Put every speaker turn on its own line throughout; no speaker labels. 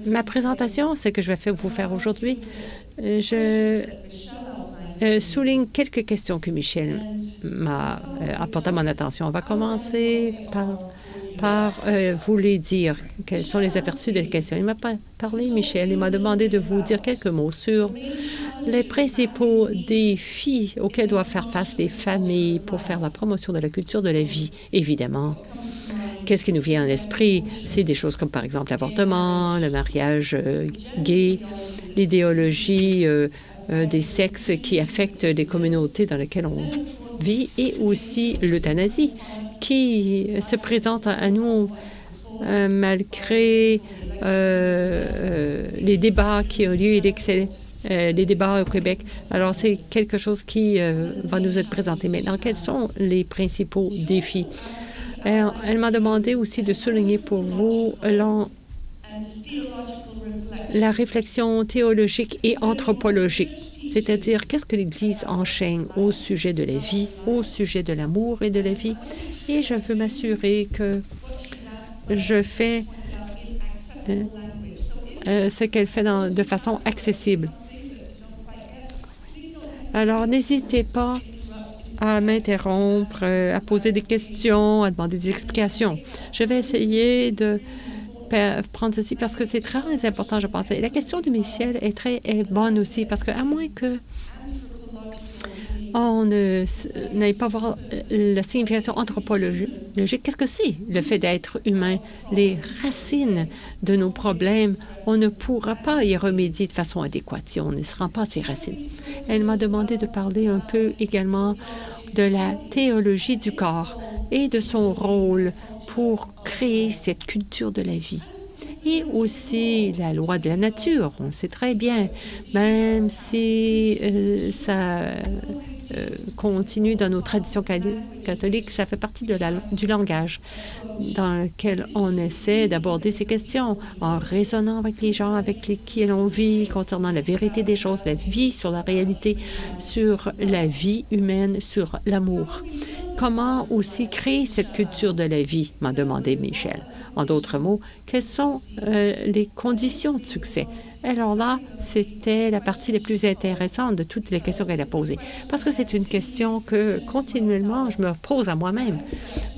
Ma présentation, ce que je vais vous faire aujourd'hui, je souligne quelques questions que Michel m'a apportées à mon attention. On va commencer par vous les dire. Quels sont les aperçus des questions? Il m'a parlé, Michel, il m'a demandé de vous dire quelques mots sur les principaux défis auxquels doivent faire face les familles pour faire la promotion de la culture de la vie, évidemment. Qu'est-ce qui nous vient à l'esprit? C'est des choses comme, par exemple, l'avortement, le mariage gay, l'idéologie des sexes qui affectent les communautés dans lesquelles on vit et aussi l'euthanasie qui se présente à nous malgré les débats qui ont lieu et les débats au Québec. Alors, c'est quelque chose qui va nous être présenté maintenant. Quels sont les principaux défis? Elle m'a demandé aussi de souligner pour vous la réflexion théologique et anthropologique, c'est-à-dire qu'est-ce que l'Église enseigne au sujet de la vie, au sujet de l'amour et de la vie. Et je veux m'assurer que je fais ce qu'elle fait de façon accessible. Alors, n'hésitez pas à m'interrompre, à poser des questions, à demander des explications. Je vais essayer de prendre ceci parce que c'est très important, je pense. Et la question de Michel est bonne aussi parce qu'à moins que on n'aille pas voir la signification anthropologique. Qu'est-ce que c'est, le fait d'être humain? Les racines de nos problèmes, on ne pourra pas y remédier de façon adéquate si on ne se rend pas à ces racines. Elle m'a demandé de parler un peu également de la théologie du corps et de son rôle pour créer cette culture de la vie. Et aussi la loi de la nature, on sait très bien, même si ça continue dans nos traditions catholiques, ça fait partie du langage dans lequel on essaie d'aborder ces questions en raisonnant avec les gens avec qui l'on vit concernant la vérité des choses, la vie sur la réalité, sur la vie humaine, sur l'amour. Comment aussi créer cette culture de la vie, m'a demandé Michel. En d'autres mots, quelles sont les conditions de succès? Alors là, c'était la partie la plus intéressante de toutes les questions qu'elle a posées. Parce que c'est une question que continuellement, je me pose à moi-même,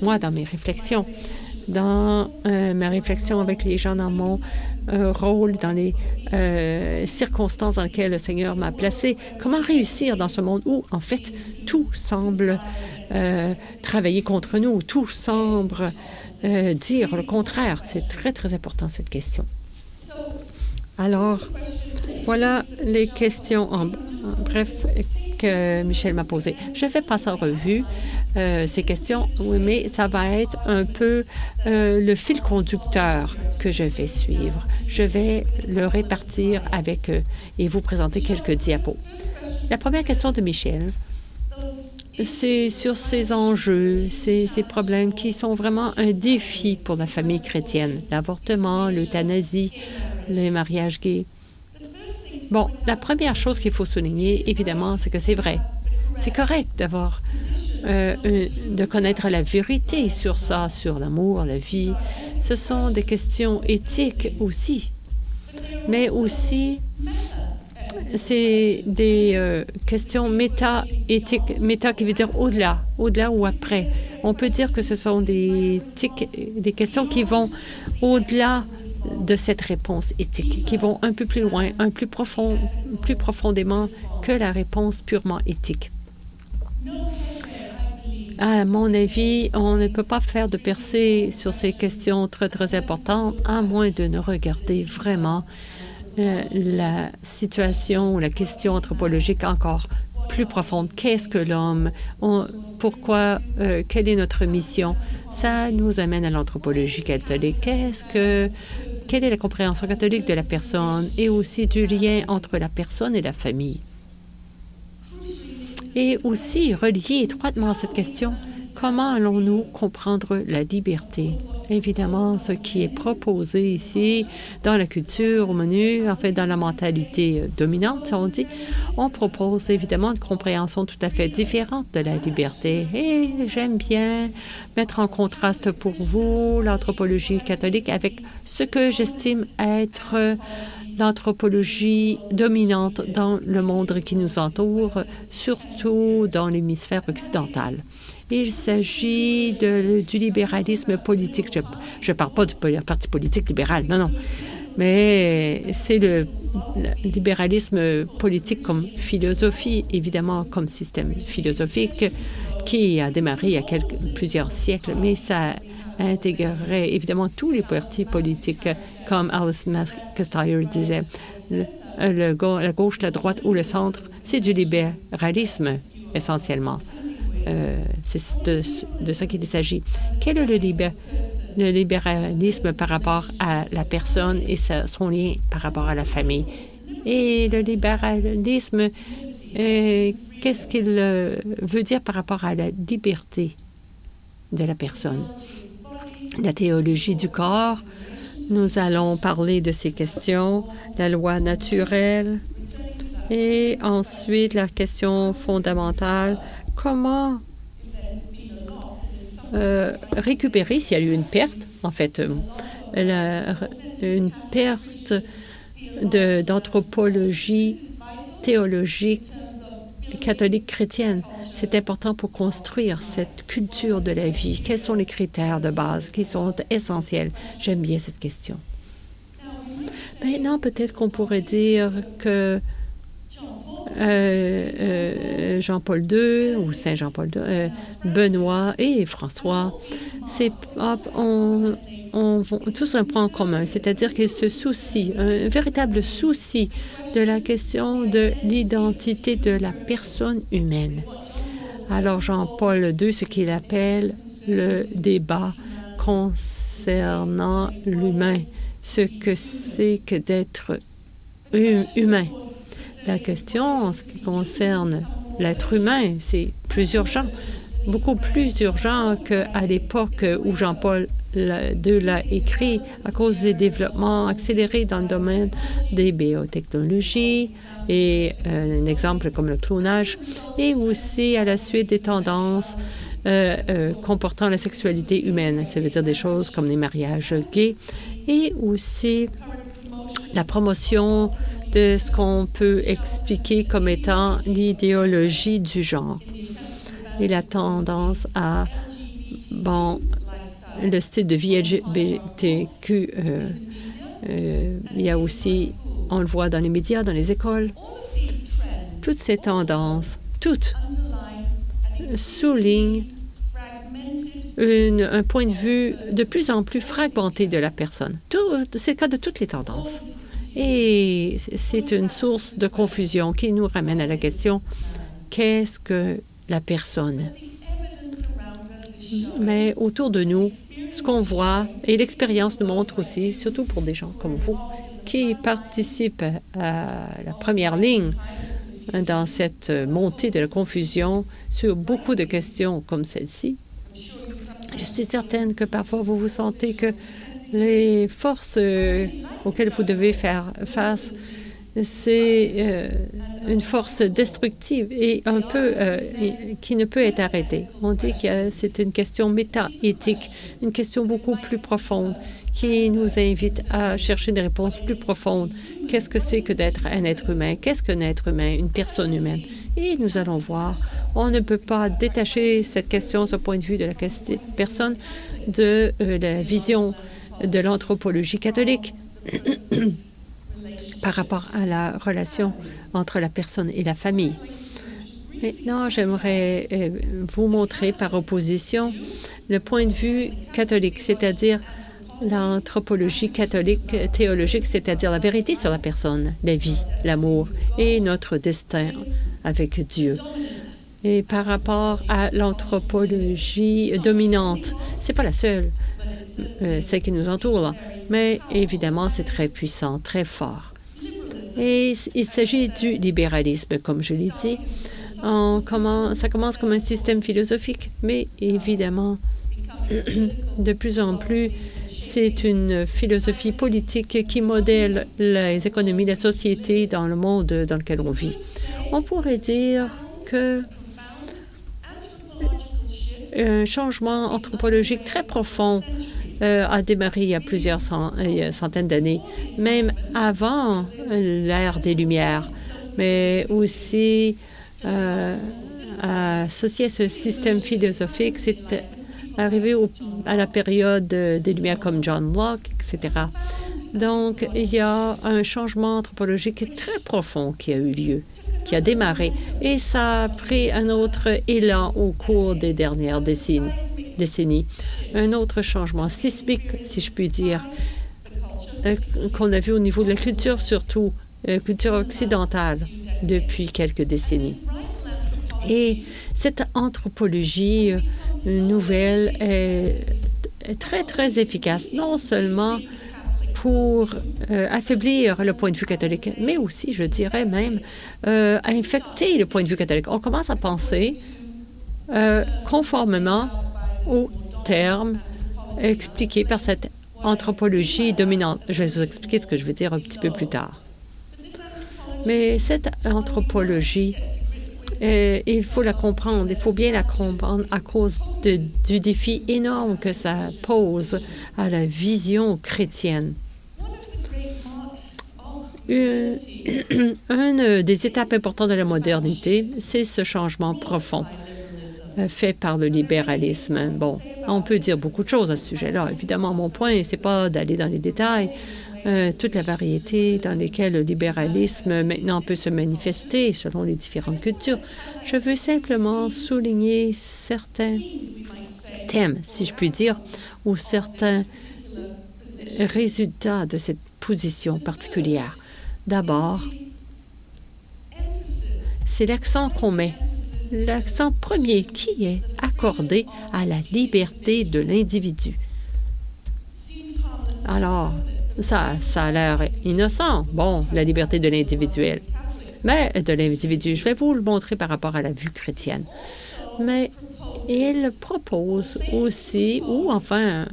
moi, dans mes réflexions. Dans ma réflexion avec les gens dans mon rôle, dans les circonstances dans lesquelles le Seigneur m'a placé. Comment réussir dans ce monde où, en fait, tout semble travailler contre nous, tout semble dire le contraire. C'est très, très important, cette question. Alors, voilà les questions en bref que Michel m'a posées. Je vais passer en revue ces questions, oui, mais ça va être un peu le fil conducteur que je vais suivre. Je vais le répartir avec eux et vous présenter quelques diapos. La première question de Michel, c'est sur ces enjeux, ces problèmes qui sont vraiment un défi pour la famille chrétienne. L'avortement, l'euthanasie, les mariages gays. Bon, la première chose qu'il faut souligner, évidemment, c'est que c'est vrai. C'est correct d'avoir, de connaître la vérité sur ça, sur l'amour, la vie. Ce sont des questions éthiques aussi, mais aussi c'est des questions méta-éthiques, méta qui veut dire au-delà ou après. On peut dire que ce sont des questions qui vont au-delà de cette réponse éthique, qui vont un peu plus loin, plus profondément que la réponse purement éthique. À mon avis, on ne peut pas faire de percée sur ces questions très, très importantes, à moins de ne regarder vraiment la situation ou la question anthropologique encore plus profonde. Qu'est-ce que l'homme? Pourquoi? Quelle est notre mission? Ça nous amène à l'anthropologie catholique. Quelle est la compréhension catholique de la personne et aussi du lien entre la personne et la famille? Et aussi, relié étroitement à cette question, Comment allons-nous comprendre la liberté? Évidemment, ce qui est proposé ici dans la culture, au menu, en fait, dans la mentalité dominante, si on dit, on propose évidemment une compréhension tout à fait différente de la liberté. Et j'aime bien mettre en contraste pour vous l'anthropologie catholique avec ce que j'estime être l'anthropologie dominante dans le monde qui nous entoure, surtout dans l'hémisphère occidental. Il s'agit du libéralisme politique. Je ne parle pas du parti politique libéral, non. Mais c'est le libéralisme politique comme philosophie, évidemment comme système philosophique qui a démarré il y a plusieurs siècles, mais ça intégrerait évidemment tous les partis politiques, comme Alice McIntyre disait. La gauche, la droite ou le centre, c'est du libéralisme essentiellement. C'est de ça qu'il s'agit. Quel est le libéralisme par rapport à la personne et son lien par rapport à la famille? Et le libéralisme, qu'est-ce qu'il veut dire par rapport à la liberté de la personne? La théologie du corps, nous allons parler de ces questions, la loi naturelle et ensuite la question fondamentale. Comment récupérer s'il y a eu une perte, en fait, une perte d'anthropologie théologique catholique chrétienne. C'est important pour construire cette culture de la vie. Quels sont les critères de base qui sont essentiels? J'aime bien cette question. Maintenant, peut-être qu'on pourrait dire que Jean-Paul II ou Saint Jean-Paul II, Benoît et François, ont tous un point en commun, c'est-à-dire qu'ils se soucient, un véritable souci de la question de l'identité de la personne humaine. Alors Jean-Paul II, ce qu'il appelle le débat concernant l'humain, ce que c'est que d'être humain. La question en ce qui concerne l'être humain, c'est plus urgent, beaucoup plus urgent qu'à l'époque où Jean-Paul II l'a écrit à cause des développements accélérés dans le domaine des biotechnologies et un exemple comme le clonage et aussi à la suite des tendances comportant la sexualité humaine. Ça veut dire des choses comme les mariages gays et aussi la promotion de ce qu'on peut expliquer comme étant l'idéologie du genre et la tendance à, le style de vie LGBTQ. Il y a aussi, on le voit dans les médias, dans les écoles, toutes ces tendances, toutes soulignent un point de vue de plus en plus fragmenté de la personne. C'est le cas de toutes les tendances. Et c'est une source de confusion qui nous ramène à la question, qu'est-ce que la personne? Mais autour de nous, ce qu'on voit, et l'expérience nous montre aussi, surtout pour des gens comme vous, qui participent à la première ligne dans cette montée de la confusion sur beaucoup de questions comme celle-ci, je suis certaine que parfois vous vous sentez que les forces auxquelles vous devez faire face, c'est une force destructive et un peu qui ne peut être arrêtée. On dit que c'est une question méta-éthique, une question beaucoup plus profonde qui nous invite à chercher des réponses plus profondes. Qu'est-ce que c'est que d'être un être humain? Qu'est-ce qu'un être humain, une personne humaine? Et nous allons voir, on ne peut pas détacher cette question, ce point de vue de la personne de la vision de l'anthropologie catholique par rapport à la relation entre la personne et la famille. Maintenant, j'aimerais vous montrer par opposition le point de vue catholique, c'est-à-dire l'anthropologie catholique théologique, c'est-à-dire la vérité sur la personne, la vie, l'amour et notre destin avec Dieu. Et par rapport à l'anthropologie dominante, c'est pas la seule, celle qui nous entoure, là, mais évidemment, c'est très puissant, très fort. Et il s'agit du libéralisme, comme je l'ai dit. Ça commence comme un système philosophique, mais évidemment, de plus en plus, c'est une philosophie politique qui modèle les économies, la société dans le monde dans lequel on vit. On pourrait dire que un changement anthropologique très profond a démarré il y a plusieurs centaines d'années, même avant l'ère des Lumières, mais aussi associé à ce système philosophique, c'est arrivé à la période des Lumières comme John Locke, etc. Donc, il y a un changement anthropologique très profond qui a eu lieu, qui a démarré, et ça a pris un autre élan au cours des dernières décennies. Un autre changement sismique, si je puis dire, qu'on a vu au niveau de la culture, surtout la culture occidentale, depuis quelques décennies. Et cette anthropologie nouvelle est très, très efficace, non seulement pour affaiblir le point de vue catholique, mais aussi, je dirais même, infecter le point de vue catholique. On commence à penser conformément aux termes expliqués par cette anthropologie dominante. Je vais vous expliquer ce que je veux dire un petit peu plus tard. Mais cette anthropologie, il faut la comprendre, il faut bien la comprendre à cause du défi énorme que ça pose à la vision chrétienne. Une des étapes importantes de la modernité, c'est ce changement profond fait par le libéralisme. Bon, on peut dire beaucoup de choses à ce sujet-là. Évidemment, mon point, c'est pas d'aller dans les détails. Toute la variété dans lesquelles le libéralisme maintenant peut se manifester selon les différentes cultures. Je veux simplement souligner certains thèmes, si je puis dire, ou certains résultats de cette position particulière. D'abord, c'est l'accent qu'on met, l'accent premier qui est accordé à la liberté de l'individu. Alors, ça a l'air innocent. Bon, la liberté de l'individuel. Mais de l'individu, je vais vous le montrer par rapport à la vue chrétienne. Mais il propose aussi, ou enfin,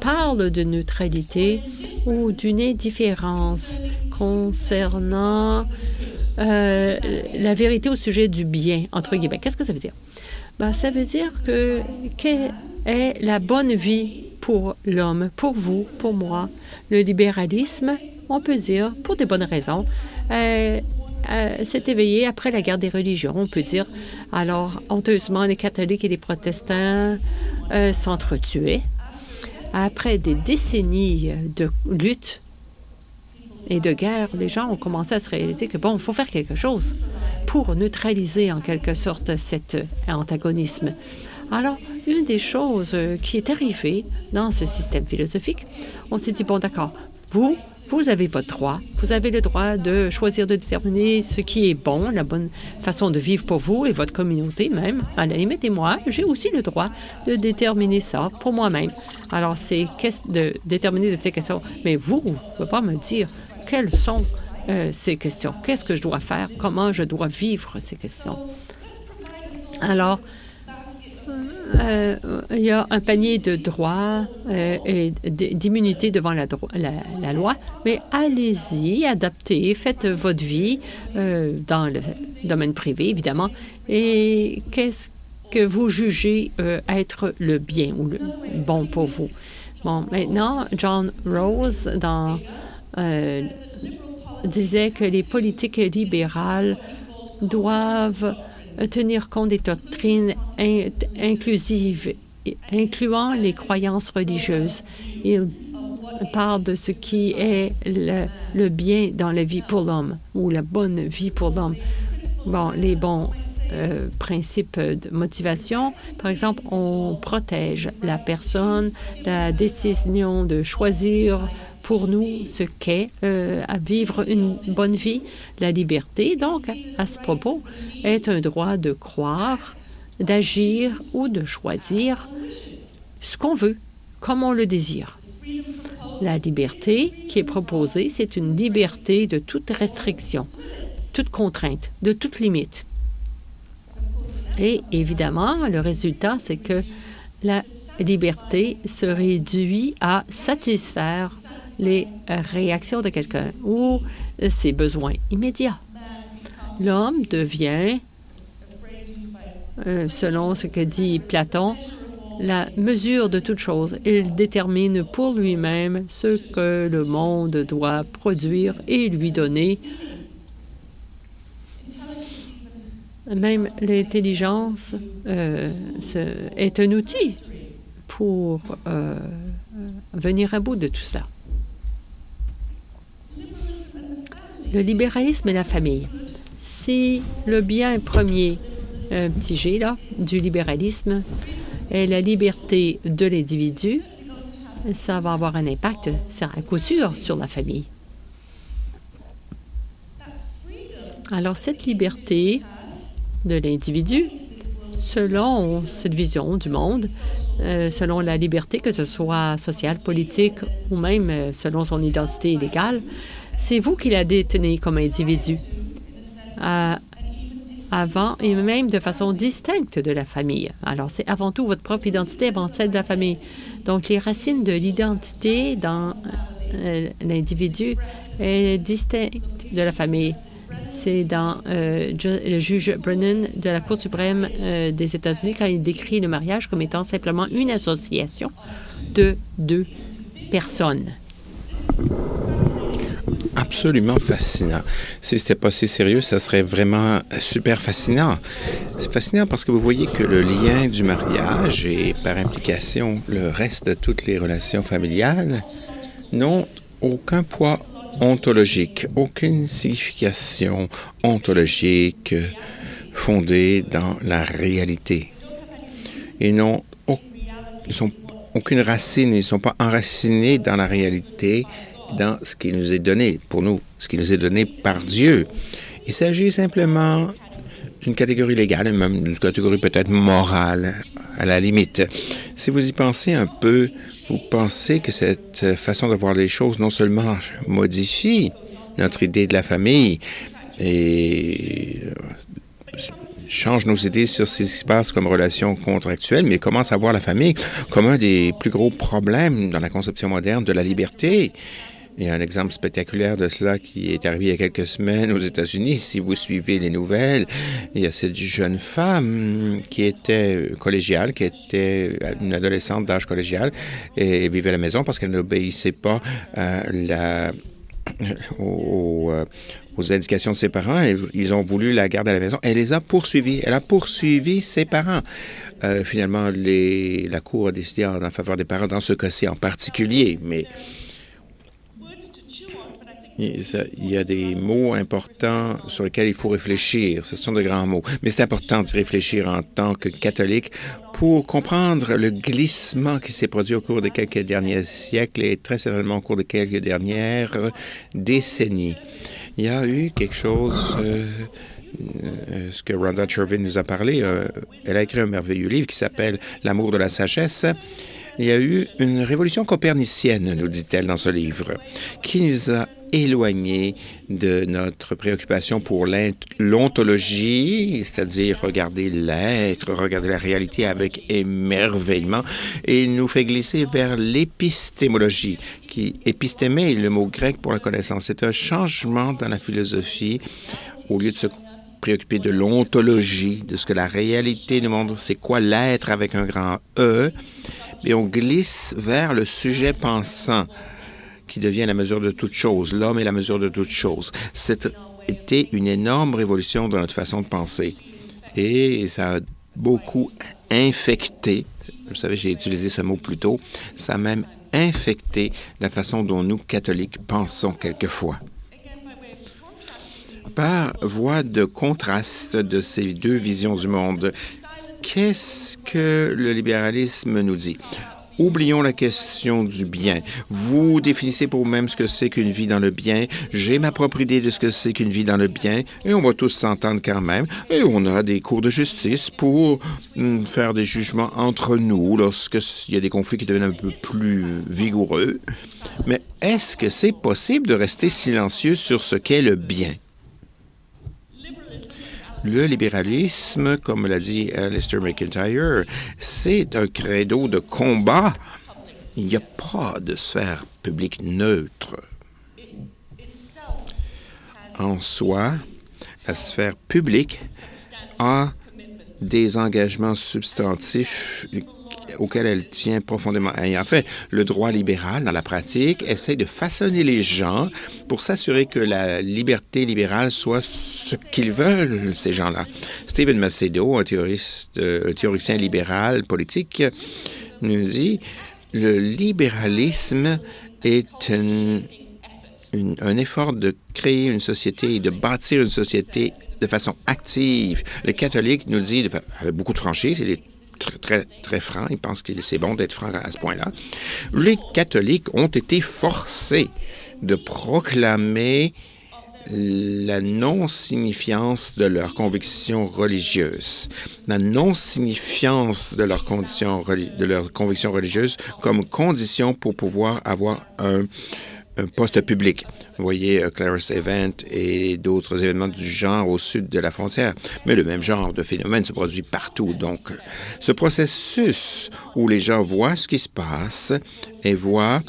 parle de neutralité ou d'une indifférence concernant la vérité au sujet du bien, entre guillemets. Qu'est-ce que ça veut dire? Ben, ça veut dire que quelle est la bonne vie pour l'homme, pour vous, pour moi. Le libéralisme, on peut dire, pour des bonnes raisons, s'est éveillé après la guerre des religions. On peut dire, alors, honteusement, les catholiques et les protestants s'entretuaient. Après des décennies de lutte et de guerre, les gens ont commencé à se réaliser que, bon, il faut faire quelque chose pour neutraliser, en quelque sorte, cet antagonisme. Alors, une des choses qui est arrivée dans ce système philosophique, on s'est dit, bon, d'accord, vous avez votre droit. Vous avez le droit de choisir de déterminer ce qui est bon, la bonne façon de vivre pour vous et votre communauté même. À la limite, et moi, j'ai aussi le droit de déterminer ça pour moi-même. Alors, c'est de déterminer de ces questions. Mais vous ne pouvez pas me dire quelles sont ces questions. Qu'est-ce que je dois faire? Comment je dois vivre ces questions? Alors, il y a un panier de droits et d'immunité devant la loi, mais allez-y, adaptez, faites votre vie dans le domaine privé, évidemment, et qu'est-ce que vous jugez être le bien ou le bon pour vous. Bon, maintenant, John Rawls disait que les politiques libérales doivent tenir compte des doctrines inclusives, incluant les croyances religieuses. Il parle de ce qui est le bien dans la vie pour l'homme ou la bonne vie pour l'homme. Bon, les bons principes de motivation, par exemple, on protège la personne, la décision de choisir pour nous ce qu'est à vivre une bonne vie. La liberté, donc, à ce propos, est un droit de croire, d'agir ou de choisir ce qu'on veut, comme on le désire. La liberté qui est proposée, c'est une liberté de toute restriction, toute contrainte, de toute limite. Et évidemment, le résultat, c'est que la liberté se réduit à satisfaire les réactions de quelqu'un ou ses besoins immédiats. L'homme devient, selon ce que dit Platon, la mesure de toute chose. Il détermine pour lui-même ce que le monde doit produire et lui donner. Même l'intelligence est un outil pour venir à bout de tout cela. Le libéralisme et la famille. Si le bien premier, un petit G là, du libéralisme est la liberté de l'individu, ça va avoir un impact, à coup sûr, sur la famille. Alors, cette liberté de l'individu, selon cette vision du monde, selon la liberté, que ce soit sociale, politique ou même selon son identité légale, c'est vous qui la détenez comme individu, avant et même de façon distincte de la famille. Alors, c'est avant tout votre propre identité avant celle de la famille. Donc, les racines de l'identité dans l'individu est distincte de la famille. C'est dans le juge Brennan de la Cour suprême des États-Unis quand il décrit le mariage comme étant simplement une association de deux personnes.
Absolument fascinant. Si c'était pas si sérieux, ça serait vraiment super fascinant. C'est fascinant parce que vous voyez que le lien du mariage et par implication le reste de toutes les relations familiales n'ont aucun poids ontologique, aucune signification ontologique fondée dans la réalité. Ils n'ont aucune racine, ils ne sont pas enracinés dans la réalité, dans ce qui nous est donné, pour nous, ce qui nous est donné par Dieu. Il s'agit simplement d'une catégorie légale, même d'une catégorie peut-être morale, à la limite. Si vous y pensez un peu, vous pensez que cette façon de voir les choses non seulement modifie notre idée de la famille et change nos idées sur ce qui se passe comme relation contractuelle, mais commence à voir la famille comme un des plus gros problèmes dans la conception moderne de la liberté. Il y a un exemple spectaculaire de cela qui est arrivé il y a quelques semaines aux États-Unis. Si vous suivez les nouvelles, il y a cette jeune femme qui était collégiale, qui était une adolescente d'âge collégial et vivait à la maison parce qu'elle n'obéissait pas aux indications de ses parents. Ils ont voulu la garder à la maison. Elle les a poursuivis. Elle a poursuivi ses parents. Finalement, la Cour a décidé en faveur des parents dans ce cas-ci en particulier, mais il y a des mots importants sur lesquels il faut réfléchir. Ce sont de grands mots. Mais c'est important d'y réfléchir en tant que catholique pour comprendre le glissement qui s'est produit au cours des quelques derniers siècles et très certainement au cours des quelques dernières décennies. Il y a eu quelque chose, ce que Rhonda Chervin nous a parlé. Elle a écrit un merveilleux livre qui s'appelle « L'amour de la sagesse ». Il y a eu une révolution copernicienne, nous dit-elle dans ce livre, qui nous a éloignés de notre préoccupation pour l'ontologie, c'est-à-dire regarder l'être, regarder la réalité avec émerveillement, et il nous fait glisser vers l'épistémologie, épistémé est le mot grec pour la connaissance. C'est un changement dans la philosophie. Au lieu de se préoccuper de l'ontologie, de ce que la réalité nous montre, c'est quoi l'être avec un grand E, et on glisse vers le sujet pensant qui devient la mesure de toute chose. L'homme est la mesure de toute chose. C'était une énorme révolution dans notre façon de penser. Et ça a beaucoup infecté, vous savez, j'ai utilisé ce mot plus tôt, ça a même infecté la façon dont nous, catholiques, pensons quelquefois. Par voie de contraste de ces deux visions du monde, qu'est-ce que le libéralisme nous dit? Oublions la question du bien. Vous définissez pour vous-même ce que c'est qu'une vie dans le bien. J'ai ma propre idée de ce que c'est qu'une vie dans le bien. Et on va tous s'entendre quand même. Et on a des cours de justice pour faire des jugements entre nous lorsqu'il y a des conflits qui deviennent un peu plus vigoureux. Mais est-ce que c'est possible de rester silencieux sur ce qu'est le bien? Le libéralisme, comme l'a dit Alistair McIntyre, c'est un credo de combat. Il n'y a pas de sphère publique neutre. En soi, la sphère publique a des engagements substantifs auxquels elle tient profondément. Et en fait, le droit libéral, dans la pratique, essaie de façonner les gens pour s'assurer que la liberté libérale soit ce qu'ils veulent, ces gens-là. Stephen Macedo, un théoricien libéral politique, nous dit « Le libéralisme est un effort de créer une société et de bâtir une société de façon active. » Le catholique nous dit, avec beaucoup de franchise, il est très, très franc, il pense que c'est bon d'être franc à ce point-là. Les catholiques ont été forcés de proclamer la non-signifiance de leurs convictions religieuses, la non-signifiance de leurs convictions religieuses comme condition pour pouvoir avoir un poste public. Vous voyez Clarence Event et d'autres événements du genre au sud de la frontière. Mais le même genre de phénomène se produit partout. Donc, ce processus où les gens voient ce qui se passe et voient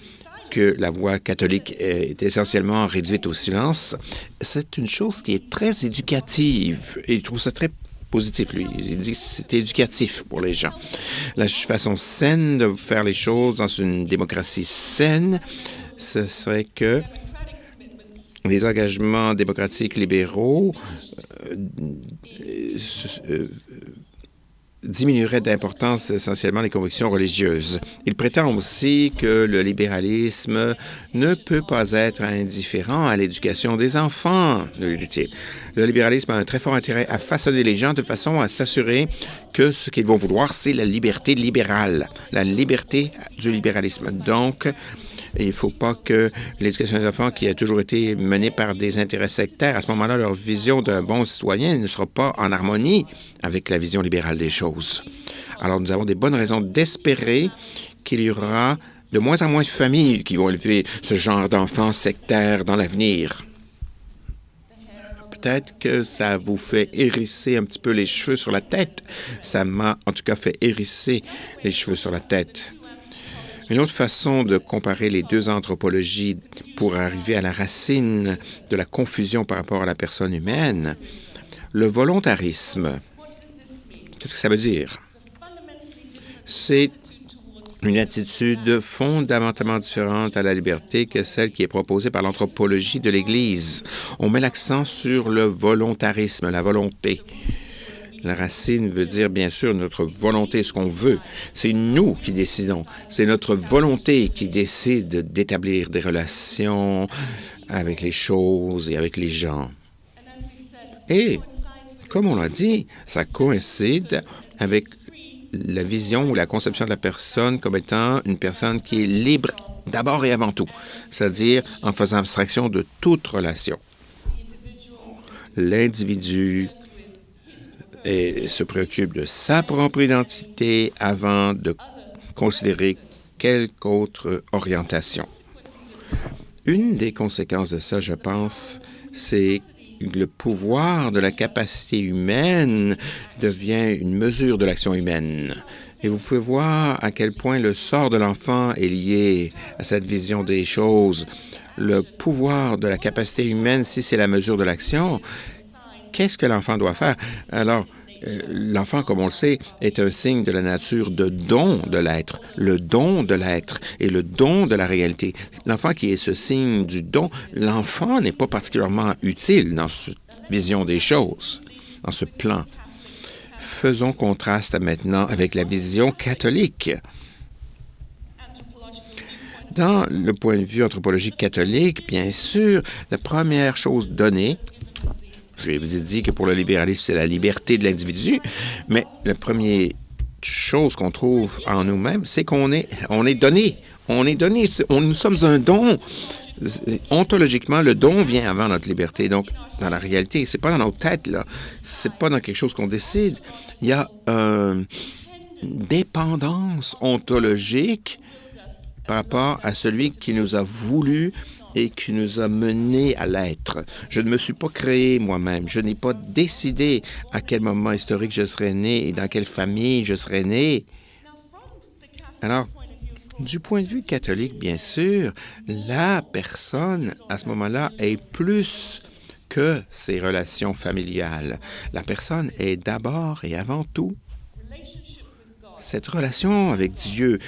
que la voix catholique est essentiellement réduite au silence, c'est une chose qui est très éducative. Et il trouve ça très positif, lui. Il dit que c'est éducatif pour les gens. La façon saine de faire les choses dans une démocratie saine, ce serait que les engagements démocratiques libéraux diminueraient d'importance essentiellement les convictions religieuses. Il prétend aussi que le libéralisme ne peut pas être indifférent à l'éducation des enfants. Le libéralisme a un très fort intérêt à façonner les gens de façon à s'assurer que ce qu'ils vont vouloir, c'est la liberté libérale, la liberté du libéralisme. Donc, il ne faut pas que l'éducation des enfants, qui a toujours été menée par des intérêts sectaires, à ce moment-là, leur vision d'un bon citoyen ne sera pas en harmonie avec la vision libérale des choses. Alors, nous avons des bonnes raisons d'espérer qu'il y aura de moins en moins de familles qui vont élever ce genre d'enfants sectaires dans l'avenir. Peut-être que ça vous fait hérisser un petit peu les cheveux sur la tête. Ça m'a en tout cas fait hérisser les cheveux sur la tête. Une autre façon de comparer les deux anthropologies pour arriver à la racine de la confusion par rapport à la personne humaine, le volontarisme. Qu'est-ce que ça veut dire? C'est une attitude fondamentalement différente à la liberté que celle qui est proposée par l'anthropologie de l'Église. On met l'accent sur le volontarisme, la volonté. La racine veut dire, bien sûr, notre volonté, ce qu'on veut. C'est nous qui décidons. C'est notre volonté qui décide d'établir des relations avec les choses et avec les gens. Et, comme on l'a dit, ça coïncide avec la vision ou la conception de la personne comme étant une personne qui est libre d'abord et avant tout, c'est-à-dire en faisant abstraction de toute relation. L'individu et se préoccupe de sa propre identité avant de considérer quelque autre orientation. Une des conséquences de ça, je pense, c'est que le pouvoir de la capacité humaine devient une mesure de l'action humaine. Et vous pouvez voir à quel point le sort de l'enfant est lié à cette vision des choses. Le pouvoir de la capacité humaine, si c'est la mesure de l'action, qu'est-ce que l'enfant doit faire? Alors, l'enfant, comme on le sait, est un signe de la nature de don de l'être, le don de l'être et le don de la réalité. L'enfant qui est ce signe du don, l'enfant n'est pas particulièrement utile dans cette vision des choses, dans ce plan. Faisons contraste maintenant avec la vision catholique. Dans le point de vue anthropologique catholique, bien sûr, la première chose donnée, je vous ai dit que pour le libéralisme, c'est la liberté de l'individu, mais la première chose qu'on trouve en nous-mêmes, c'est qu'on est donné. On est donné. Nous sommes un don. Ontologiquement, le don vient avant notre liberté. Donc, dans la réalité, c'est pas dans nos têtes, là. C'est pas dans quelque chose qu'on décide. Il y a une dépendance ontologique par rapport à celui qui nous a voulu et qui nous a menés à l'être. Je ne me suis pas créé moi-même. Je n'ai pas décidé à quel moment historique je serais né et dans quelle famille je serais né. Alors, du point de vue catholique, bien sûr, la personne, à ce moment-là, est plus que ses relations familiales. La personne est d'abord et avant tout cette relation avec Dieu.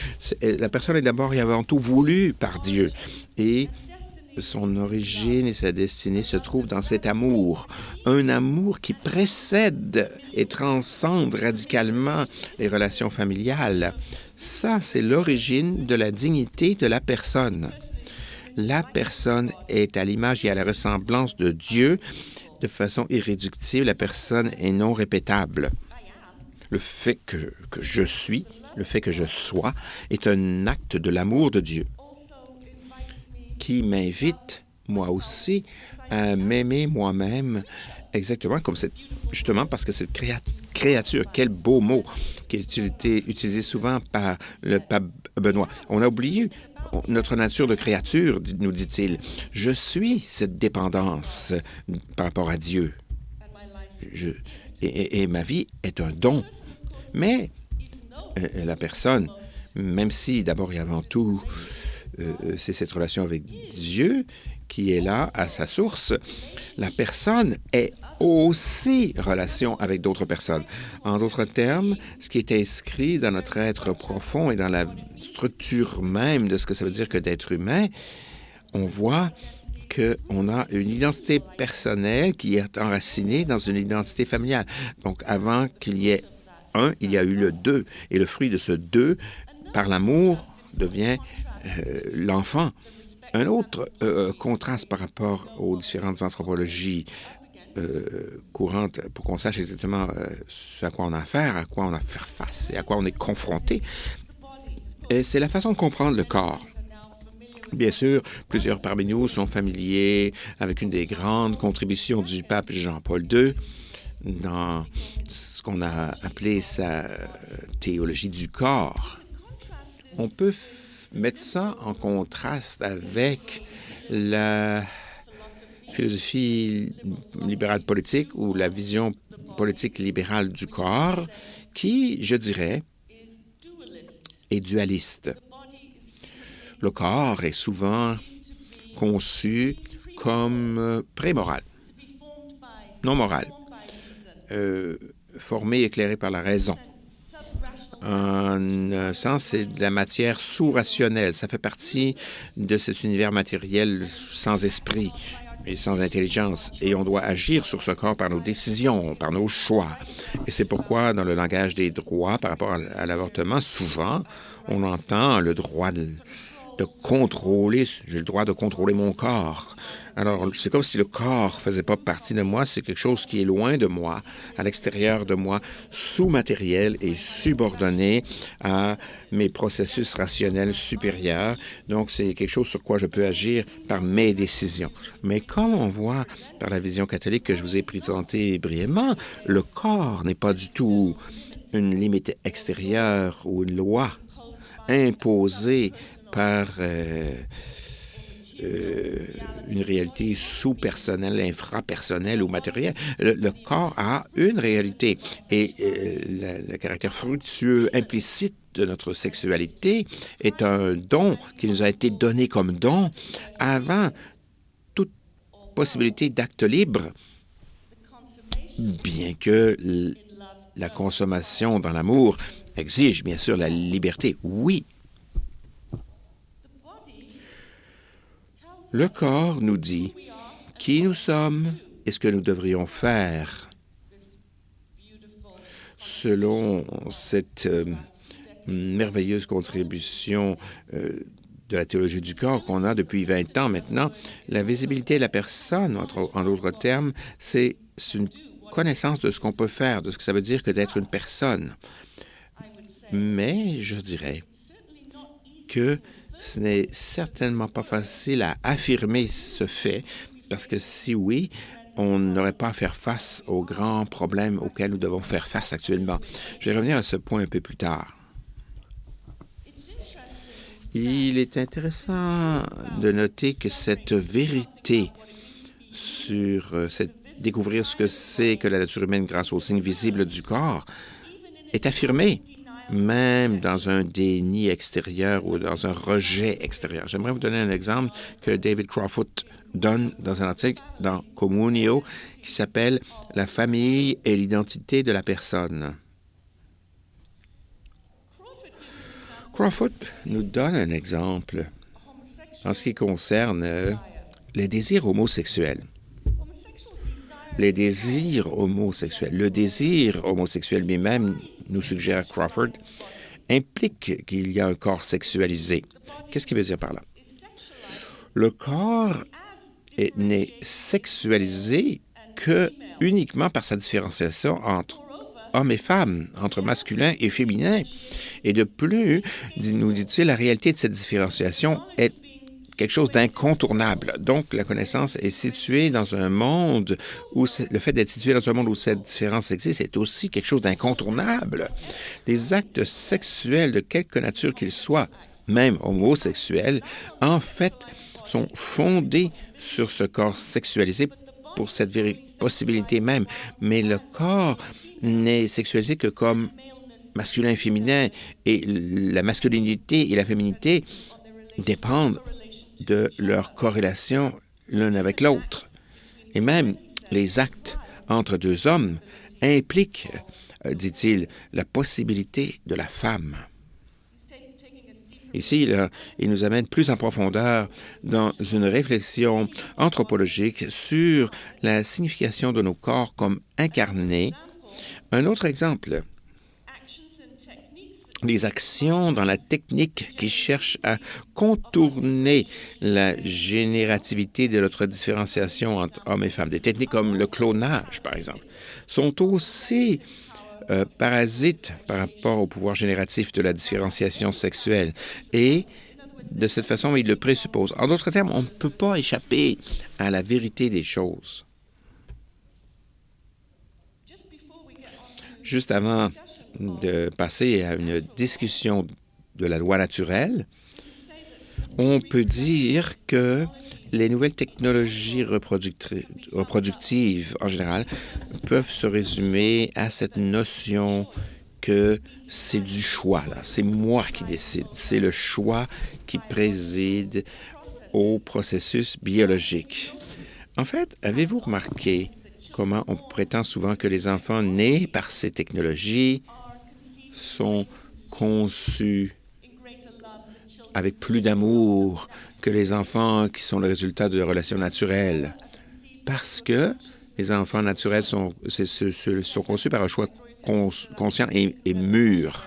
La personne est d'abord et avant tout voulue par Dieu. Et son origine et sa destinée se trouvent dans cet amour. Un amour qui précède et transcende radicalement les relations familiales. Ça, c'est l'origine de la dignité de la personne. La personne est à l'image et à la ressemblance de Dieu de façon irréductible. La personne est non répétable. Le fait que je suis, le fait que je sois, est un acte de l'amour de Dieu qui m'invite, moi aussi, à m'aimer moi-même exactement comme justement parce que cette créature, quel beau mot qui est utilisé souvent par le pape Benoît. On a oublié notre nature de créature, nous dit-il. Je suis cette dépendance par rapport à Dieu. Et ma vie est un don. Mais la personne, même si d'abord et avant tout, c'est cette relation avec Dieu qui est là à sa source, la personne est aussi relation avec d'autres personnes. En d'autres termes, ce qui est inscrit dans notre être profond et dans la structure même de ce que ça veut dire que d'être humain, on voit qu'on a une identité personnelle qui est enracinée dans une identité familiale. Donc, avant qu'il y ait un, il y a eu le deux. Et le fruit de ce deux, par l'amour, devient l'enfant. Un autre contraste par rapport aux différentes anthropologies courantes pour qu'on sache exactement ce à quoi on a affaire, à quoi on a à faire face et à quoi on est confronté, c'est la façon de comprendre le corps. Bien sûr, plusieurs parmi nous sont familiers avec une des grandes contributions du pape Jean-Paul II dans ce qu'on a appelé sa théologie du corps. On peut mettre ça en contraste avec la philosophie libérale politique ou la vision politique libérale du corps qui, je dirais, est dualiste. Le corps est souvent conçu comme prémoral, non moral, formé et éclairé par la raison. En un sens, c'est de la matière sous-rationnelle. Ça fait partie de cet univers matériel sans esprit et sans intelligence. Et on doit agir sur ce corps par nos décisions, par nos choix. Et c'est pourquoi, dans le langage des droits par rapport à l'avortement, souvent, on entend le droit de contrôler, j'ai le droit de contrôler mon corps. Alors, c'est comme si le corps ne faisait pas partie de moi, c'est quelque chose qui est loin de moi, à l'extérieur de moi, sous-matériel et subordonné à mes processus rationnels supérieurs. Donc, c'est quelque chose sur quoi je peux agir par mes décisions. Mais comme on voit par la vision catholique que je vous ai présentée brièvement, le corps n'est pas du tout une limite extérieure ou une loi imposée par une réalité sous-personnelle, infrapersonnelle ou matérielle. Le corps a une réalité et le caractère fructueux implicite de notre sexualité est un don qui nous a été donné comme don avant toute possibilité d'acte libre, bien que la consommation dans l'amour exige bien sûr la liberté, oui. Le corps nous dit qui nous sommes et ce que nous devrions faire. Selon cette merveilleuse contribution de la théologie du corps qu'on a depuis 20 ans maintenant, la visibilité de la personne, en d'autres termes, c'est une connaissance de ce qu'on peut faire, de ce que ça veut dire que d'être une personne. Mais je dirais que ce n'est certainement pas facile à affirmer ce fait, parce que si oui, on n'aurait pas à faire face aux grands problèmes auxquels nous devons faire face actuellement. Je vais revenir à ce point un peu plus tard. Il est intéressant de noter que cette vérité sur découvrir ce que c'est que la nature humaine grâce aux signes visibles du corps est affirmée, même dans un déni extérieur ou dans un rejet extérieur. J'aimerais vous donner un exemple que David Crawford donne dans un article dans Communio qui s'appelle « La famille et l'identité de la personne ». Crawford nous donne un exemple en ce qui concerne les désirs homosexuels. Les désirs homosexuels. Le désir homosexuel lui-même, nous suggère Crawford, implique qu'il y a un corps sexualisé. Qu'est-ce qu'il veut dire par là? Le corps n'est sexualisé que uniquement par sa différenciation entre hommes et femmes, entre masculin et féminin. Et de plus, nous dit-il, la réalité de cette différenciation est quelque chose d'incontournable. Donc, la connaissance est située dans un monde où le fait d'être situé dans un monde où cette différence existe est aussi quelque chose d'incontournable. Les actes sexuels, de quelque nature qu'ils soient, même homosexuels, en fait, sont fondés sur ce corps sexualisé pour cette possibilité même. Mais le corps n'est sexualisé que comme masculin et féminin, et la masculinité et la féminité dépendent de leur corrélation l'un avec l'autre. Et même les actes entre deux hommes impliquent, dit-il, la possibilité de la femme. Ici, il nous amène plus en profondeur dans une réflexion anthropologique sur la signification de nos corps comme incarnés. Un autre exemple, les actions dans la technique qui cherchent à contourner la générativité de notre différenciation entre hommes et femmes. Des techniques comme le clonage, par exemple, sont aussi parasites par rapport au pouvoir génératif de la différenciation sexuelle. Et de cette façon, il le présuppose. En d'autres termes, on ne peut pas échapper à la vérité des choses. Juste avant de passer à une discussion de la loi naturelle, on peut dire que les nouvelles technologies reproductives, en général, peuvent se résumer à cette notion que c'est du choix. C'est moi qui décide. C'est le choix qui préside au processus biologique. En fait, avez-vous remarqué comment on prétend souvent que les enfants nés par ces technologies sont conçus avec plus d'amour que les enfants qui sont le résultat de relations naturelles? Parce que les enfants naturels sont conçus par un choix conscient et mûr.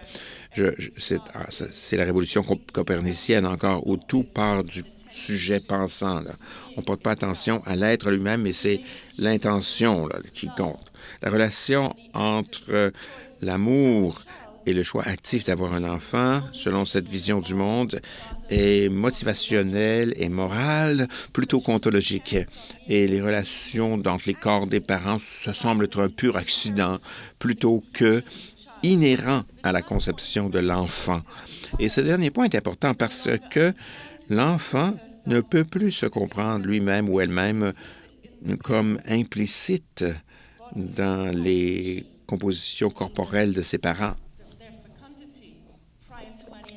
C'est la révolution copernicienne encore, où tout part du sujet pensant. Là. On ne porte pas attention à l'être lui-même, mais c'est l'intention qui compte. La relation entre l'amour et le choix actif d'avoir un enfant, selon cette vision du monde, est motivationnelle et morale, plutôt qu'ontologique. Et les relations entre les corps des parents, ça semble être un pur accident, plutôt que inhérent à la conception de l'enfant. Et ce dernier point est important parce que l'enfant ne peut plus se comprendre lui-même ou elle-même comme implicite dans les compositions corporelles de ses parents,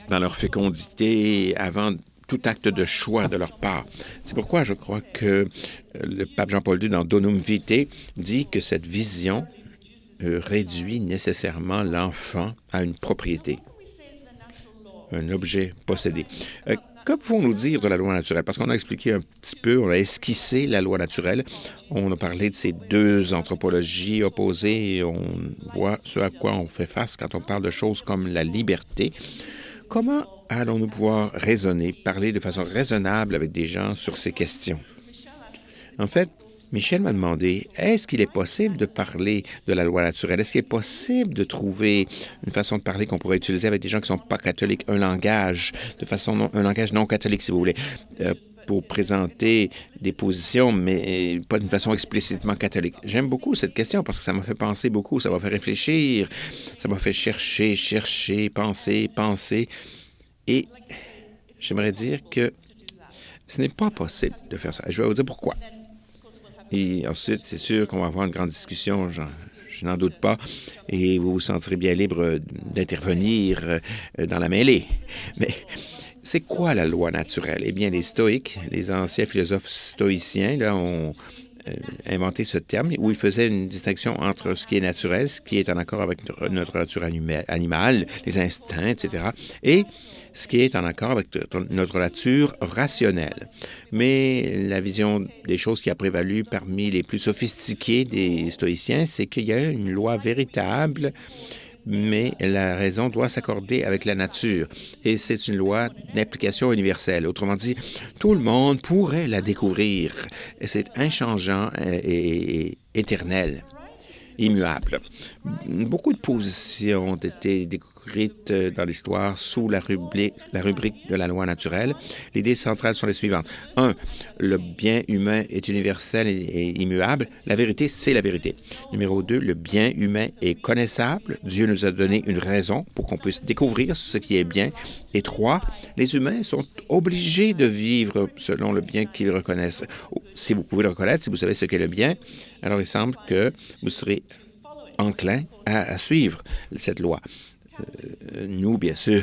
dans leur fécondité, avant tout acte de choix de leur part. C'est pourquoi je crois que le pape Jean-Paul II, dans Donum Vitae, dit que cette vision réduit nécessairement l'enfant à une propriété, un objet possédé. Que pouvons-nous dire de la loi naturelle? Parce qu'on a expliqué un petit peu, on a esquissé la loi naturelle. On a parlé de ces deux anthropologies opposées et on voit ce à quoi on fait face quand on parle de choses comme la liberté. Comment allons-nous pouvoir raisonner, parler de façon raisonnable avec des gens sur ces questions? En fait, Michel m'a demandé, est-ce qu'il est possible de parler de la loi naturelle? Est-ce qu'il est possible de trouver une façon de parler qu'on pourrait utiliser avec des gens qui ne sont pas catholiques, un langage non catholique, si vous voulez, pour présenter des positions, mais pas d'une façon explicitement catholique? J'aime beaucoup cette question parce que ça m'a fait penser beaucoup, ça m'a fait réfléchir, ça m'a fait chercher, penser. Et j'aimerais dire que ce n'est pas possible de faire ça. Je vais vous dire pourquoi. Et ensuite, c'est sûr qu'on va avoir une grande discussion, je n'en doute pas, et vous vous sentirez bien libre d'intervenir dans la mêlée. Mais c'est quoi la loi naturelle? Eh bien, les stoïques, les anciens philosophes stoïciens, là, ont inventé ce terme où ils faisaient une distinction entre ce qui est naturel, ce qui est en accord avec notre nature animale, les instincts, etc., et ce qui est en accord avec notre nature rationnelle. Mais la vision des choses qui a prévalu parmi les plus sophistiqués des stoïciens, c'est qu'il y a une loi véritable, mais la raison doit s'accorder avec la nature. Et c'est une loi d'application universelle. Autrement dit, tout le monde pourrait la découvrir. C'est inchangeant et éternel, immuable. Beaucoup de positions ont été décrites dans l'histoire sous la rubrique de la loi naturelle. Les idées centrales sont les suivantes. 1. Le bien humain est universel et immuable. La vérité, c'est la vérité. Numéro 2. Le bien humain est connaissable. Dieu nous a donné une raison pour qu'on puisse découvrir ce qui est bien. Et 3. Les humains sont obligés de vivre selon le bien qu'ils reconnaissent. Si vous pouvez le reconnaître, si vous savez ce qu'est le bien, alors il semble que vous serez enclin à suivre cette loi. Nous, bien sûr,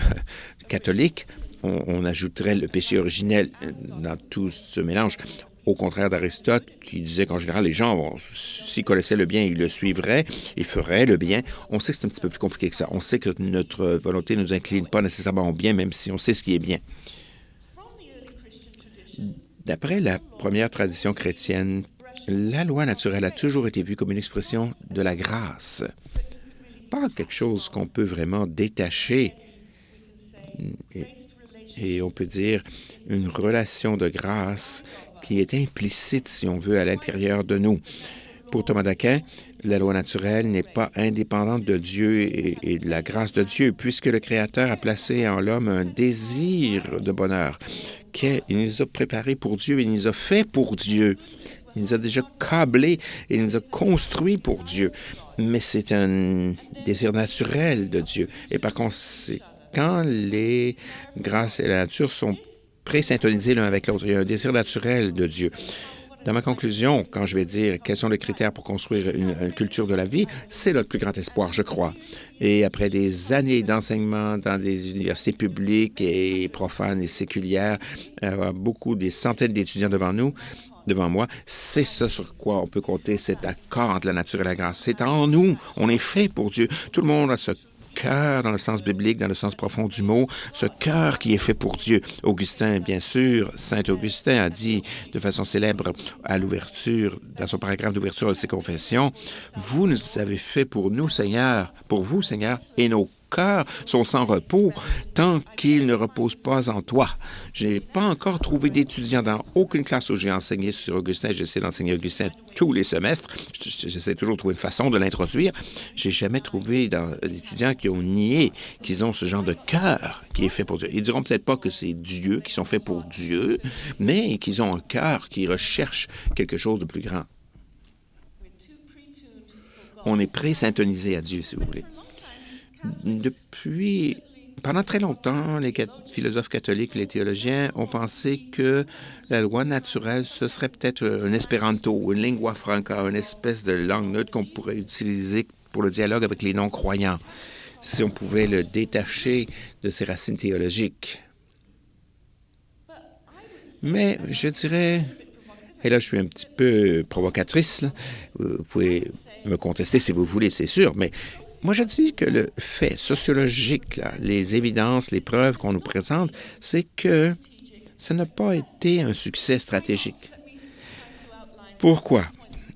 catholiques, on ajouterait le péché originel dans tout ce mélange. Au contraire d'Aristote, qui disait qu'en général, les gens, s'ils connaissaient le bien, ils le suivraient, ils feraient le bien. On sait que c'est un petit peu plus compliqué que ça. On sait que notre volonté ne nous incline pas nécessairement au bien, même si on sait ce qui est bien. D'après la première tradition chrétienne, la loi naturelle a toujours été vue comme une expression de la grâce. Pas quelque chose qu'on peut vraiment détacher. Et on peut dire une relation de grâce qui est implicite, si on veut, à l'intérieur de nous. Pour Thomas d'Aquin, la loi naturelle n'est pas indépendante de Dieu et de la grâce de Dieu, puisque le Créateur a placé en l'homme un désir de bonheur. Il nous a préparés pour Dieu, il nous a fait pour Dieu. Il nous a déjà câblés et il nous a construits pour Dieu. Mais c'est un désir naturel de Dieu. Et par conséquent, les grâces et la nature sont pré-syntonisés l'un avec l'autre. Il y a un désir naturel de Dieu. Dans ma conclusion, quand je vais dire quels sont les critères pour construire une culture de la vie, c'est notre plus grand espoir, je crois. Et après des années d'enseignement dans des universités publiques et profanes et séculières, des centaines d'étudiants devant moi, c'est ça sur quoi on peut compter, cet accord entre la nature et la grâce. C'est en nous, on est fait pour Dieu. Tout le monde a ce cœur dans le sens biblique, dans le sens profond du mot, ce cœur qui est fait pour Dieu. Augustin, bien sûr, Saint Augustin a dit de façon célèbre à l'ouverture, dans son paragraphe d'ouverture de ses confessions, « Vous nous avez fait pour nous, Seigneur, pour vous, Seigneur, et nos cœurs sont sans repos tant qu'ils ne reposent pas en toi. » Je n'ai pas encore trouvé d'étudiant dans aucune classe où j'ai enseigné sur Augustin. J'essaie d'enseigner Augustin tous les semestres. J'essaie toujours de trouver une façon de l'introduire. J'ai jamais trouvé d'étudiants qui ont nié qu'ils ont ce genre de cœur qui est fait pour Dieu. Ils diront peut-être pas que c'est Dieu, qui sont faits pour Dieu, mais qu'ils ont un cœur qui recherche quelque chose de plus grand. On est pré-syntonisé à Dieu, si vous voulez. Pendant très longtemps, les philosophes catholiques, les théologiens ont pensé que la loi naturelle, ce serait peut-être un espéranto, une lingua franca, une espèce de langue neutre qu'on pourrait utiliser pour le dialogue avec les non-croyants, si on pouvait le détacher de ses racines théologiques. Mais je dirais, et là je suis un petit peu provocatrice, là, vous pouvez me contester si vous voulez, c'est sûr, mais moi, je dis que le fait sociologique, là, les évidences, les preuves qu'on nous présente, c'est que ça n'a pas été un succès stratégique. Pourquoi?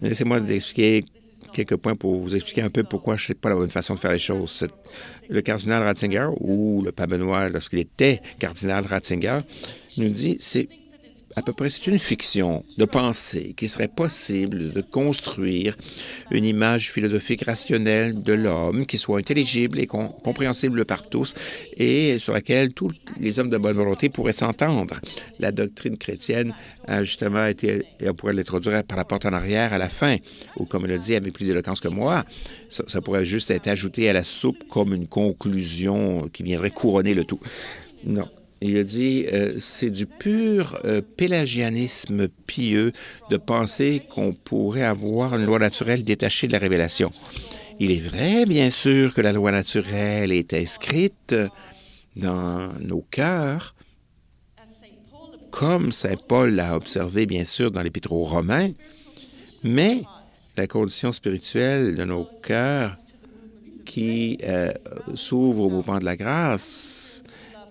Laissez-moi expliquer quelques points pour vous expliquer un peu pourquoi je ne sais pas la bonne façon de faire les choses. Le cardinal Ratzinger, ou le pape Benoît, lorsqu'il était cardinal Ratzinger, nous dit c'est une fiction de penser qu'il serait possible de construire une image philosophique rationnelle de l'homme qui soit intelligible et compréhensible par tous et sur laquelle tous les hommes de bonne volonté pourraient s'entendre. La doctrine chrétienne a justement été, et on pourrait l'introduire par la porte en arrière à la fin, ou comme il le dit avec plus d'éloquence que moi, ça pourrait juste être ajouté à la soupe comme une conclusion qui viendrait couronner le tout. Non. Il a dit c'est du pur pélagianisme pieux de penser qu'on pourrait avoir une loi naturelle détachée de la révélation. Il est vrai, bien sûr, que la loi naturelle est inscrite dans nos cœurs, comme saint Paul l'a observé, bien sûr, dans l'Épître aux Romains, mais la condition spirituelle de nos cœurs qui s'ouvre au mouvement de la grâce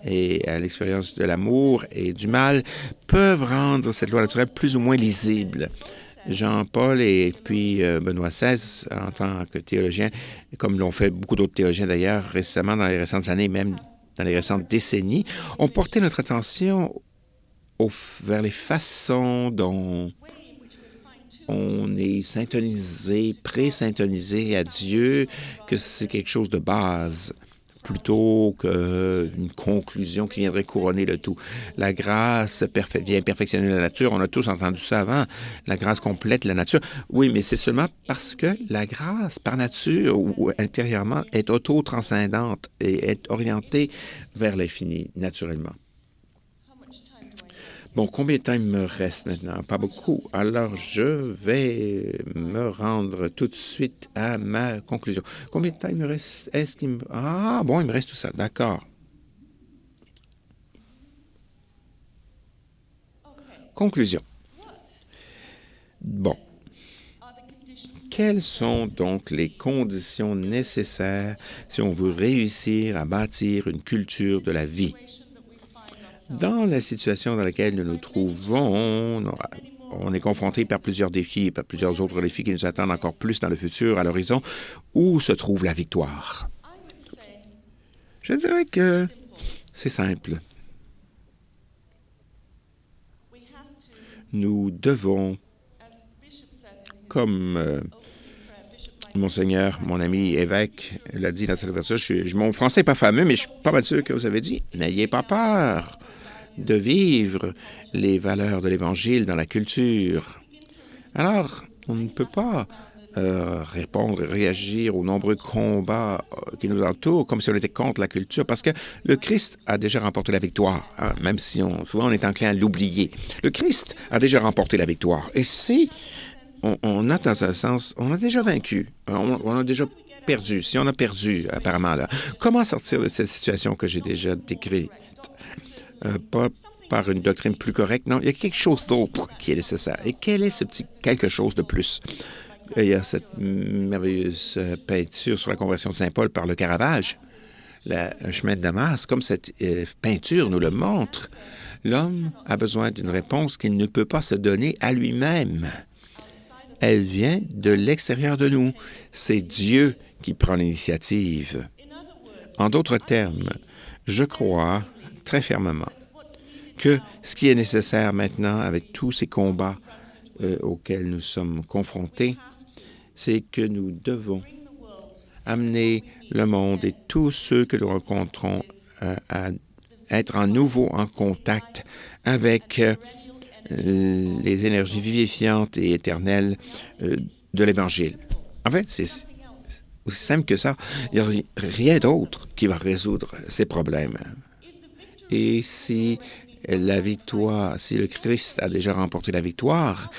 et à l'expérience de l'amour et du mal peuvent rendre cette loi naturelle plus ou moins lisible. Jean-Paul et puis Benoît XVI, en tant que théologien, comme l'ont fait beaucoup d'autres théologiens d'ailleurs récemment, dans les récentes années, même dans les récentes décennies, ont porté notre attention vers les façons dont on est syntonisé, pré-syntonisé à Dieu, que c'est quelque chose de base, plutôt qu'une conclusion qui viendrait couronner le tout. La grâce vient perfectionner la nature. On a tous entendu ça avant. La grâce complète la nature. Oui, mais c'est seulement parce que la grâce, par nature ou intérieurement, est auto-transcendante et est orientée vers l'infini, naturellement. Bon, combien de temps il me reste maintenant? Pas beaucoup. Alors, je vais me rendre tout de suite à ma conclusion. Combien de temps il me reste? Est-ce qu'il me... Ah, bon, il me reste tout ça. D'accord. Conclusion. Bon. Quelles sont donc les conditions nécessaires si on veut réussir à bâtir une culture de la vie? Dans la situation dans laquelle nous nous trouvons, on est confronté par plusieurs défis, par plusieurs autres défis qui nous attendent encore plus dans le futur, à l'horizon. Où se trouve la victoire? Je dirais que c'est simple. Nous devons, comme Monseigneur, mon ami évêque, l'a dit dans cette ouverture, mon français n'est pas fameux, mais je suis pas mal sûr que vous avez dit, n'ayez pas peur de vivre les valeurs de l'Évangile dans la culture. Alors, on ne peut pas répondre et réagir aux nombreux combats qui nous entourent comme si on était contre la culture, parce que le Christ a déjà remporté la victoire, hein, même si souvent on est enclin à l'oublier. Le Christ a déjà remporté la victoire. Et si on a, dans un sens, on a déjà vaincu, on a déjà perdu, si on a perdu apparemment là, comment sortir de cette situation que j'ai déjà décrite? Pas par une doctrine plus correcte. Non, il y a quelque chose d'autre qui est nécessaire. Et quel est ce petit quelque chose de plus? Il y a cette merveilleuse peinture sur la conversion de saint Paul par le Caravage, le chemin de Damas. Comme cette peinture nous le montre, l'homme a besoin d'une réponse qu'il ne peut pas se donner à lui-même. Elle vient de l'extérieur de nous. C'est Dieu qui prend l'initiative. En d'autres termes, je crois très fermement que ce qui est nécessaire maintenant avec tous ces combats auxquels nous sommes confrontés, c'est que nous devons amener le monde et tous ceux que nous rencontrons à être à nouveau en contact avec les énergies vivifiantes et éternelles de l'Évangile. En fait, c'est aussi simple que ça. Il n'y a rien d'autre qui va résoudre ces problèmes. Et si la victoire, si le Christ a déjà remporté la victoire,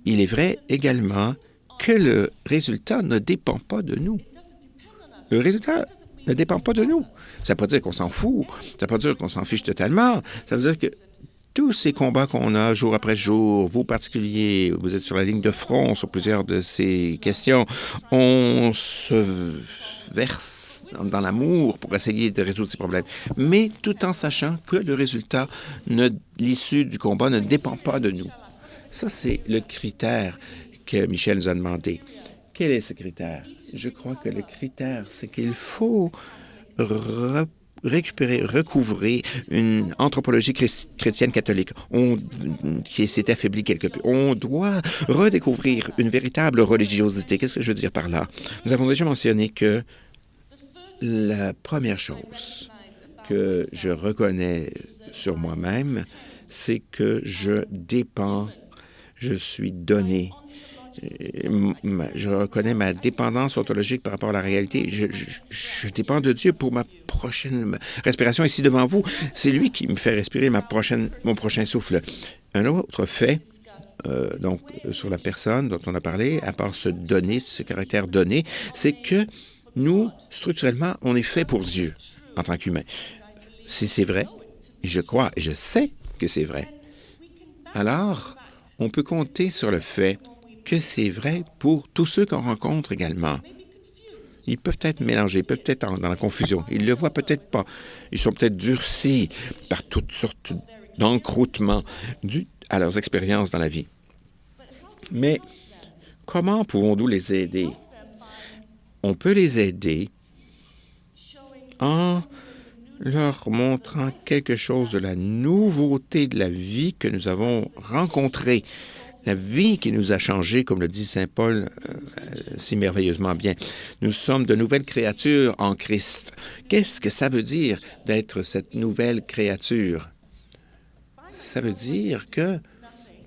il est vrai également que le résultat ne dépend pas de nous. Le résultat ne dépend pas de nous. Ça ne veut pas dire qu'on s'en fout, ça ne veut pas dire qu'on s'en fiche totalement. Ça veut dire que tous ces combats qu'on a jour après jour, vous particuliers, vous êtes sur la ligne de front sur plusieurs de ces questions, on se verse dans l'amour pour essayer de résoudre ces problèmes, mais tout en sachant que le résultat, l'issue du combat ne dépend pas de nous. Ça, c'est le critère que Michel nous a demandé. Quel est ce critère? Je crois que le critère, c'est qu'il faut recouvrer une anthropologie chrétienne catholique qui s'est affaiblie quelque peu. On doit redécouvrir une véritable religiosité. Qu'est-ce que je veux dire par là? Nous avons déjà mentionné que la première chose que je reconnais sur moi-même, c'est que je dépends, je suis donné Je reconnais ma dépendance ontologique par rapport à la réalité. Je dépends de Dieu pour ma prochaine respiration ici devant vous. C'est lui qui me fait respirer mon prochain souffle. Un autre fait, donc, sur la personne dont on a parlé, à part ce caractère donné, c'est que nous, structurellement, on est fait pour Dieu en tant qu'humain. Si c'est vrai, je crois et je sais que c'est vrai, alors on peut compter sur le fait que c'est vrai pour tous ceux qu'on rencontre également. Ils peuvent être mélangés, peuvent être dans la confusion. Ils ne le voient peut-être pas. Ils sont peut-être durcis par toutes sortes d'encroûtements dus à leurs expériences dans la vie. Mais comment pouvons-nous les aider? On peut les aider en leur montrant quelque chose de la nouveauté de la vie que nous avons rencontrée, la vie qui nous a changés, comme le dit saint Paul si merveilleusement bien. Nous sommes de nouvelles créatures en Christ. Qu'est-ce que ça veut dire d'être cette nouvelle créature? Ça veut dire que,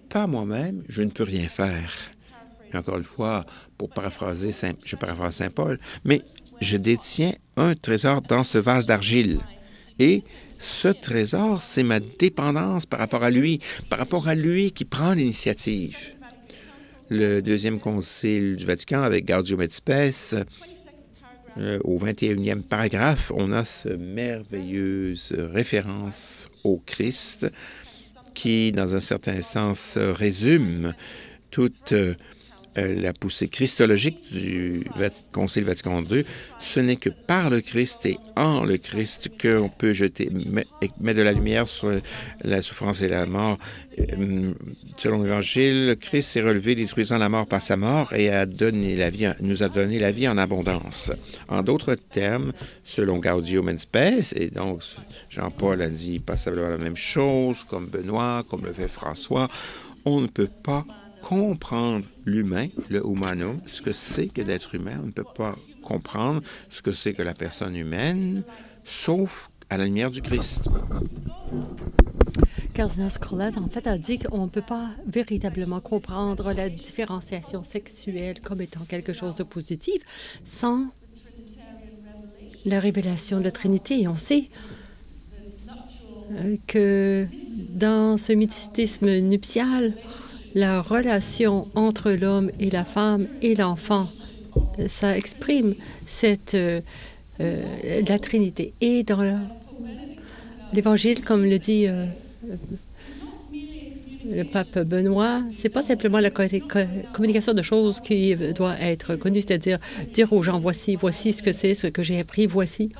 par moi-même, je ne peux rien faire. Et encore une fois, je paraphrase saint Paul, mais je détiens un trésor dans ce vase d'argile. Et ce trésor, c'est ma dépendance par rapport à lui qui prend l'initiative. Le deuxième concile du Vatican, avec Gaudium et Spes, au 21e paragraphe, on a cette merveilleuse référence au Christ qui, dans un certain sens, résume toute la poussée christologique du Concile Vatican II. Ce n'est que par le Christ et en le Christ qu'on peut mettre de la lumière sur la souffrance et la mort. Selon l'Évangile, le Christ s'est relevé, détruisant la mort par sa mort et nous a donné la vie en abondance. En d'autres termes, selon Gaudium et Spes, et donc Jean-Paul a dit passablement la même chose, comme Benoît, comme le fait François, on ne peut pas comprendre l'humain, le humanum, ce que c'est que d'être humain. On ne peut pas comprendre ce que c'est que la personne humaine, sauf à la lumière du Christ.
Cardinal Scollett, en fait, a dit qu'on ne peut pas véritablement comprendre la différenciation sexuelle comme étant quelque chose de positif sans la révélation de la Trinité. Et on sait que dans ce mysticisme nuptial, la relation entre l'homme et la femme et l'enfant, ça exprime la Trinité. Et dans l'Évangile, comme le dit le pape Benoît, c'est pas simplement la communication de choses qui doit être connue, c'est-à-dire dire aux gens, voici ce que c'est, ce que j'ai appris, voici.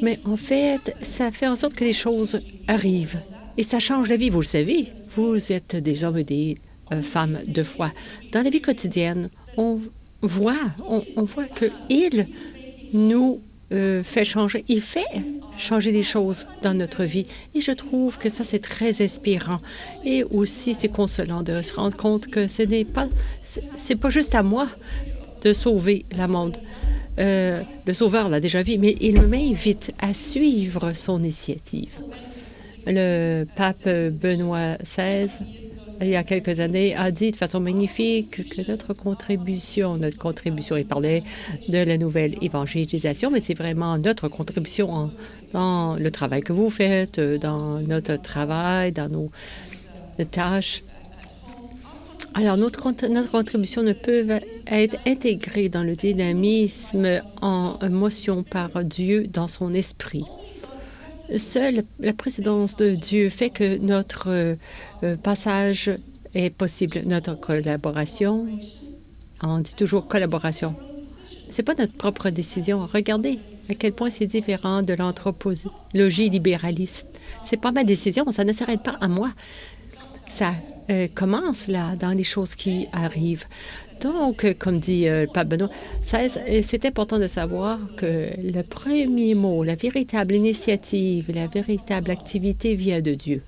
Mais en fait, ça fait en sorte que les choses arrivent. Et ça change la vie, vous le savez. Vous êtes des hommes et des femmes de foi. Dans la vie quotidienne, on voit qu'il nous fait changer. Il fait changer les choses dans notre vie. Et je trouve que ça, c'est très inspirant. Et aussi, c'est consolant de se rendre compte que c'est pas juste à moi de sauver le monde. Le Sauveur l'a déjà vu, mais il m'invite à suivre son initiative. Le pape Benoît XVI, il y a quelques années, a dit de façon magnifique que notre contribution, il parlait de la nouvelle évangélisation, mais c'est vraiment notre contribution dans le travail que vous faites, dans notre travail, dans nos tâches. Alors, notre contribution ne peut être intégrée dans le dynamisme en motion par Dieu dans son esprit. Seule la présidence de Dieu fait que notre passage est possible. Notre collaboration, on dit toujours collaboration. C'est pas notre propre décision. Regardez à quel point c'est différent de l'anthropologie libéraliste. C'est pas ma décision, ça ne s'arrête pas à moi. Ça commence là, dans les choses qui arrivent. Donc, comme dit le pape Benoît XVI, c'est important de savoir que le premier mot, la véritable initiative, la véritable activité vient de Dieu.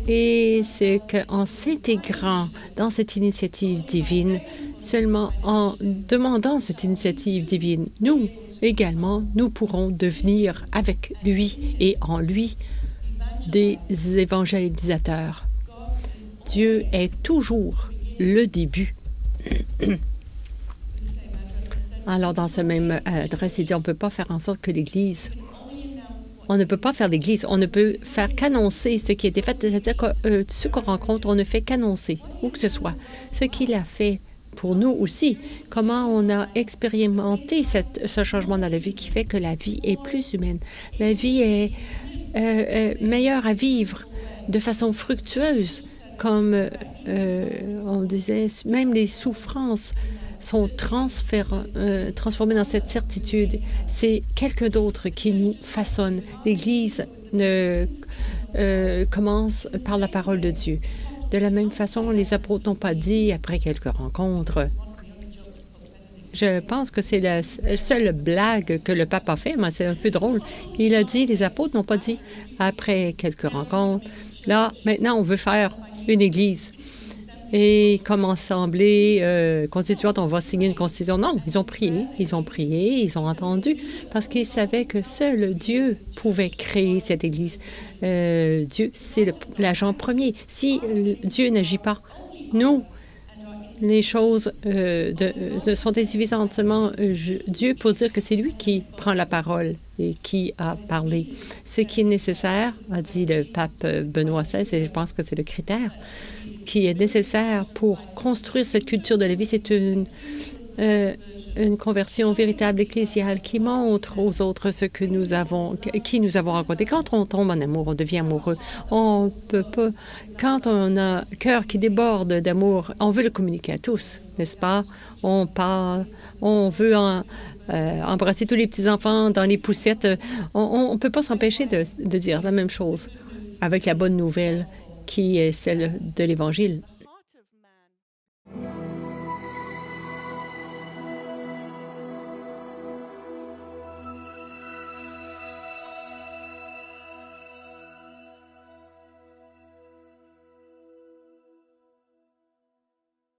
Et c'est qu'en s'intégrant dans cette initiative divine, seulement en demandant cette initiative divine, nous également, nous pourrons devenir avec lui et en lui des évangélisateurs. Dieu est toujours le début Alors, dans ce même adresse, il dit on ne peut pas faire en sorte que l'Église... On ne peut pas faire l'Église. On ne peut faire qu'annoncer ce qui a été fait. C'est-à-dire que ceux qu'on rencontre, on ne fait qu'annoncer, où que ce soit. Ce qu'il a fait pour nous aussi, comment on a expérimenté ce changement dans la vie qui fait que la vie est plus humaine. La vie est meilleure à vivre de façon fructueuse, comme on disait, même les souffrances sont transformées dans cette certitude. C'est quelqu'un d'autre qui nous façonne. L'Église commence par la parole de Dieu. De la même façon, les apôtres n'ont pas dit, après quelques rencontres, je pense que c'est la seule blague que le pape a fait, mais c'est un peu drôle. Il a dit, les apôtres n'ont pas dit, après quelques rencontres, là, maintenant, on veut faire une Église. Et comme assemblée constituante, on va signer une constitution. Non, ils ont prié, ils ont entendu, parce qu'ils savaient que seul Dieu pouvait créer cette Église. Dieu, c'est l'agent premier. Si Dieu n'agit pas, nous, les choses sont insuffisantes. Seulement Dieu pour dire que c'est lui qui prend la parole et qui a parlé. Ce qui est nécessaire, a dit le pape Benoît XVI, et je pense que c'est le critère qui est nécessaire pour construire cette culture de la vie, c'est une conversion véritable ecclésiale qui montre aux autres ce que qui nous avons rencontré. Quand on tombe en amour, on devient amoureux. On peut pas. Quand on a un cœur qui déborde d'amour, on veut le communiquer à tous, n'est-ce pas? On parle, on veut embrasser tous les petits-enfants dans les poussettes. On ne peut pas s'empêcher de dire la même chose avec la bonne nouvelle qui est celle de l'Évangile.